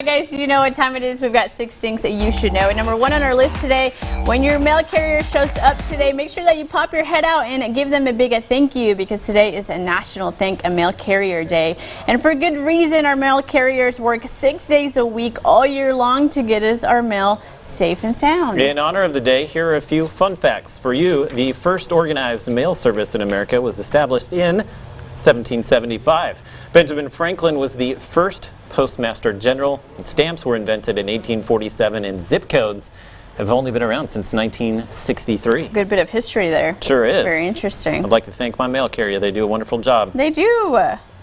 Guys, you know what time it is. We've got 6 things that you should know. And number 1 on our list today, when your mail carrier shows up today, make sure that you pop your head out and give them a big thank you, because today is a National Thank a Mail Carrier Day. And for good reason, our mail carriers work 6 days a week all year long to get us our mail safe and sound. In honor of the day, here are a few fun facts for you. The first organized mail service in America was established in 1775. Benjamin Franklin was the first Postmaster General. Stamps were invented in 1847, and zip codes have only been around since 1963. Good bit of history there. Sure is. Very interesting. I'd like to thank my mail carrier. They do a wonderful job. They do.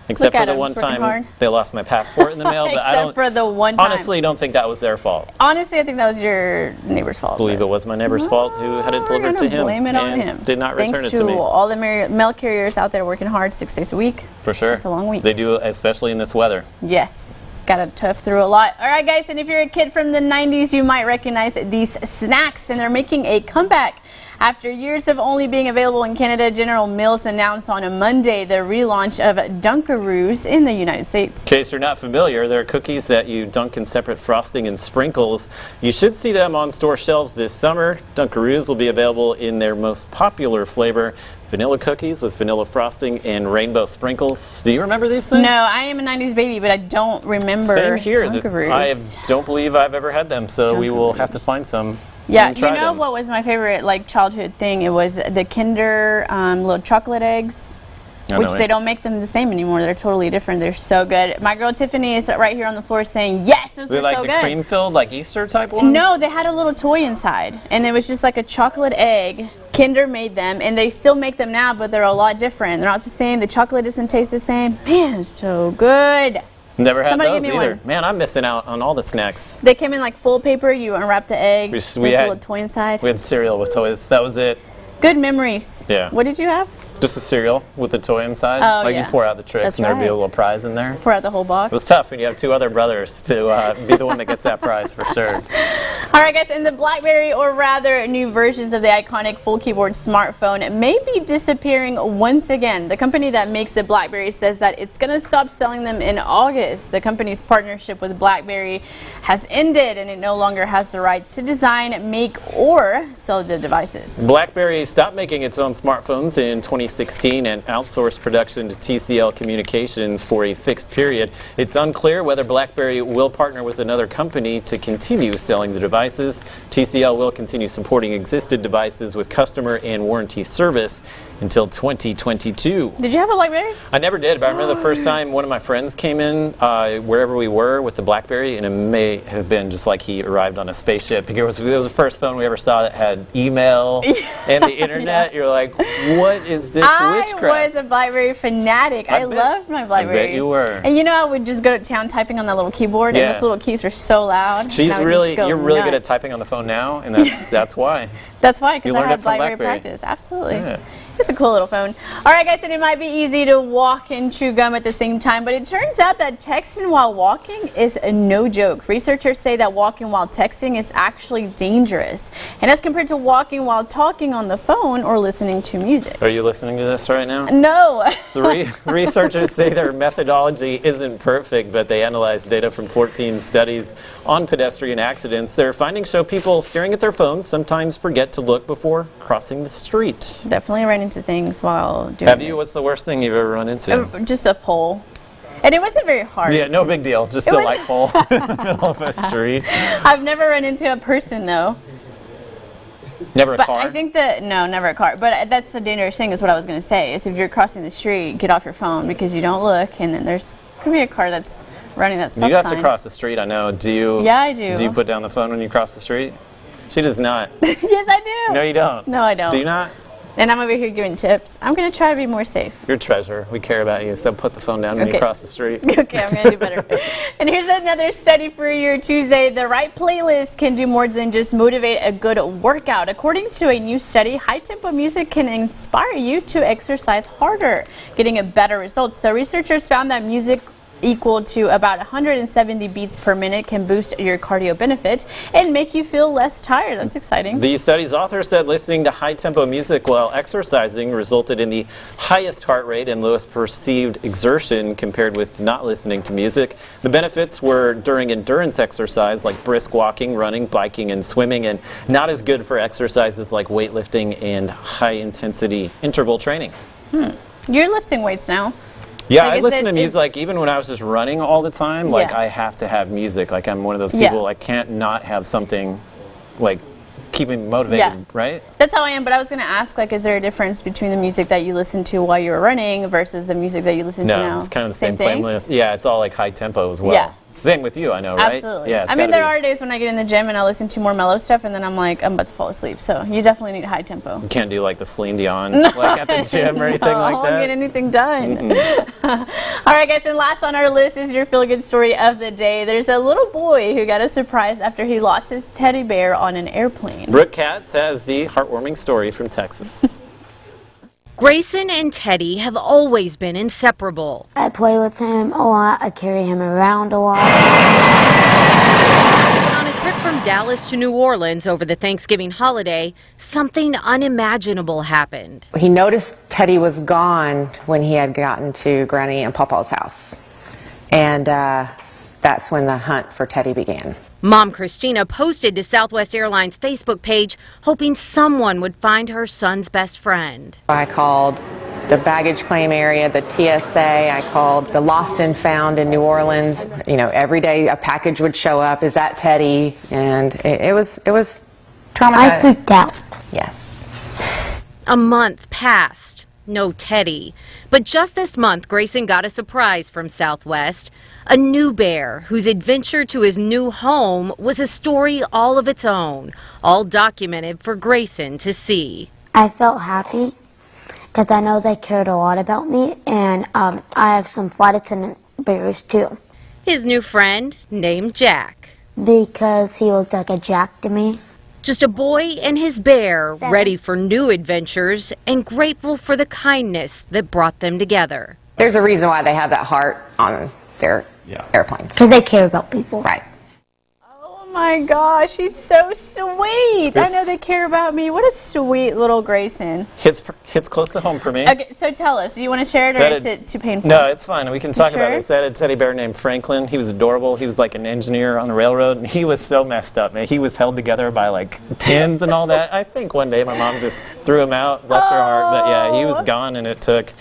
Except for the one time they lost my passport in the mail. But Except for the one time. Honestly, don't think that was their fault. Honestly, I think that was your neighbor's fault. I believe it was my neighbor's fault who had it delivered to him blame it on and him. did not return Thanks it to me. to all the mail carriers out there working hard 6 days a week. For sure. It's a long week. They do, especially in this weather. Yes. Got to tough through a lot. All right, guys, and if you're a kid from the 90s, you might recognize these snacks, and they're making a comeback. After years of only being available in Canada, General Mills announced on a Monday the relaunch of Dunkaroos in the United States. In case you're not familiar, they're cookies that you dunk in separate frosting and sprinkles. You should see them on store shelves this summer. Dunkaroos will be available in their most popular flavor, vanilla cookies with vanilla frosting and rainbow sprinkles. Do you remember these things? No, I am a 90s baby, but I don't remember Same here. Dunkaroos. I don't believe I've ever had them, so we will have to find some. Yeah, you know what was my favorite childhood thing? It was the Kinder little chocolate eggs, which they don't make them the same anymore. They're totally different. They're so good. My girl Tiffany is right here on the floor saying, yes, those were so good. Like the cream-filled, like Easter type ones? No, they had a little toy inside, and it was just like a chocolate egg. Kinder made them, and they still make them now, but they're a lot different. They're not the same. The chocolate doesn't taste the same. Man, so good. Never had Somebody those give me either. one. Man, I'm missing out on all the snacks. They came in like full paper. You unwrap the egg. There's a little toy inside. We had cereal with toys. That was it. Good memories. Yeah. What did you have? Just a cereal with the toy inside. Oh, like yeah. you pour out the tricks and there'd be a little prize in there. Pour out the whole box. It was tough when you have 2 other brothers to be the one that gets that prize for sure. All right, guys, and the BlackBerry, or rather new versions of the iconic full keyboard smartphone, may be disappearing once again. The company that makes the BlackBerry says that it's going to stop selling them in August. The company's partnership with BlackBerry has ended, and it no longer has the rights to design, make, or sell the devices. BlackBerry stopped making its own smartphones in 2016 and outsourced production to TCL Communications for a fixed period. It's unclear whether BlackBerry will partner with another company to continue selling the devices. TCL will continue supporting existing devices with customer and warranty service until 2022. Did you have a BlackBerry? I never did, but I remember the first time one of my friends came in wherever we were with the BlackBerry, and it may have been just like he arrived on a spaceship. It was the first phone we ever saw that had email and the internet. Yeah. You're like, what is this witchcraft? I was a BlackBerry fanatic. I loved my BlackBerry. I bet you were. And you know, I would just go to town typing on that little keyboard, and those little keys were so loud. You're really good at typing on the phone now, and that's why. That's why, because I had BlackBerry practice. Absolutely. Yeah. It's a cool little phone. All right, guys, and it might be easy to walk and chew gum at the same time, but it turns out that texting while walking is no joke. Researchers say that walking while texting is actually dangerous, and as compared to walking while talking on the phone or listening to music. Are you listening to this right now? No. The researchers say their methodology isn't perfect, but they analyzed data from 14 studies on pedestrian accidents. Their findings show people staring at their phones sometimes forget to look before crossing the street. Definitely ran into things while doing Have you? What's the worst thing you've ever run into? Just a pole. And it wasn't very hard. Yeah, no big deal. Just a light pole in the middle of a street. I've never run into a person, though. Never a car? I think that, no, never a car. But that's the dangerous thing is what I was going to say, is if you're crossing the street, get off your phone because you don't look, and then could be a car that's running that stop sign. You have to cross the street, I know. Do you? Yeah, I do. Do you put down the phone when you cross the street? She does not. Yes, I do. No, you don't. No, I don't. Do you not? And I'm over here giving tips. I'm going to try to be more safe. You're a treasure. We care about you, so put the phone down when you cross the street. Okay, I'm going to do better. And here's another study for your Tuesday. The right playlist can do more than just motivate a good workout. According to a new study, high-tempo music can inspire you to exercise harder, getting a better result. So researchers found that music equal to about 170 beats per minute can boost your cardio benefit and make you feel less tired. That's exciting. The study's author said listening to high-tempo music while exercising resulted in the highest heart rate and lowest perceived exertion compared with not listening to music. The benefits were during endurance exercise like brisk walking, running, biking, and swimming, and not as good for exercises like weightlifting and high-intensity interval training. You're lifting weights now. Yeah, Like, I listen to music, like, even when I was just running all the time, like, Yeah. I have to have music. Like, I'm one of those people, I can't not have something, like, keep me motivated, right? That's how I am, but I was going to ask, like, is there a difference between the music that you listen to while you were running versus the music that you listen to now? No, it's kind of the same thing? playlist. Yeah, it's all, like, high tempo as well. Yeah. Same with you, I know, right? Absolutely. Yeah, I mean, there are days when I get in the gym and I listen to more mellow stuff, and then I'm like, I'm about to fall asleep. So you definitely need high tempo. You can't do, like, the Celine Dion, like, at the gym or anything like I that? won't get anything done. All right, guys, and last on our list is your feel-good story of the day. There's a little boy who got a surprise after he lost his teddy bear on an airplane. Brooke Katz has the heartwarming story from Texas. Grayson and Teddy have always been inseparable. I play with him a lot. I carry him around a lot. On a trip from Dallas to New Orleans over the Thanksgiving holiday, something unimaginable happened. He noticed Teddy was gone when he had gotten to Granny and Pawpaw's house. And that's when the hunt for Teddy began. Mom Christina posted to Southwest Airlines' Facebook page, hoping someone would find her son's best friend. I called the baggage claim area, the TSA. I called the Lost and Found in New Orleans. You know, every day a package would show up. Is that Teddy? And it was traumatizing. I freaked out. Yes. A month passed. No Teddy. But just this month, Grayson got a surprise from Southwest. A new bear whose adventure to his new home was a story all of its own, all documented for Grayson to see. I felt happy because I know they cared a lot about me, and I have some flight attendant bears too. His new friend named Jack. Because he looked like a Jack to me. Just a boy and his bear, 7. ready for new adventures and grateful for the kindness that brought them together. There's a reason why they have that heart on their airplanes. Because they care about people. Right. Oh my gosh, he's so sweet. I know they care about me. What a sweet little Grayson. Hits close to home for me. Okay, so tell us, do you want to share it, or is it too painful? No, it's fine. We can talk about sure? this. I had a teddy bear named Franklin. He was adorable. He was like an engineer on the railroad, and he was so messed up, man. He was held together by like pins and all that. I think one day my mom just threw him out, bless her heart. But yeah, he was gone, and it took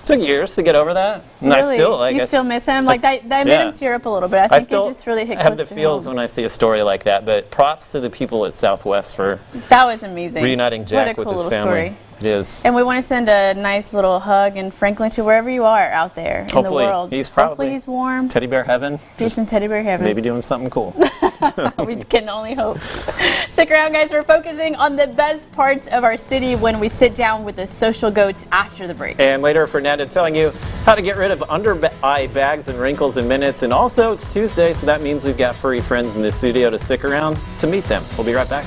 years to get over that. And Really? I still, like, you still miss him? Like, that made him tear up a little bit. I think it just really hit have close the to feels home. when I see a story like that. But props to the people at Southwest for That was amazing. reuniting Jack what a with cool his little family. story. It is. And we want to send a nice little hug and Franklin to wherever you are out there in the Hopefully, world. he's probably Hopefully he's warm. Teddy bear heaven. Peace in teddy bear heaven. Maybe doing something cool. We can only hope. Stick around, guys. We're focusing on the best parts of our city when we sit down with the social goats after the break. And later, Fernanda telling you how to get rid of under-eye bags and wrinkles in minutes. And also, it's Tuesday, so that means we've got furry friends in the studio to stick around to meet them. We'll be right back.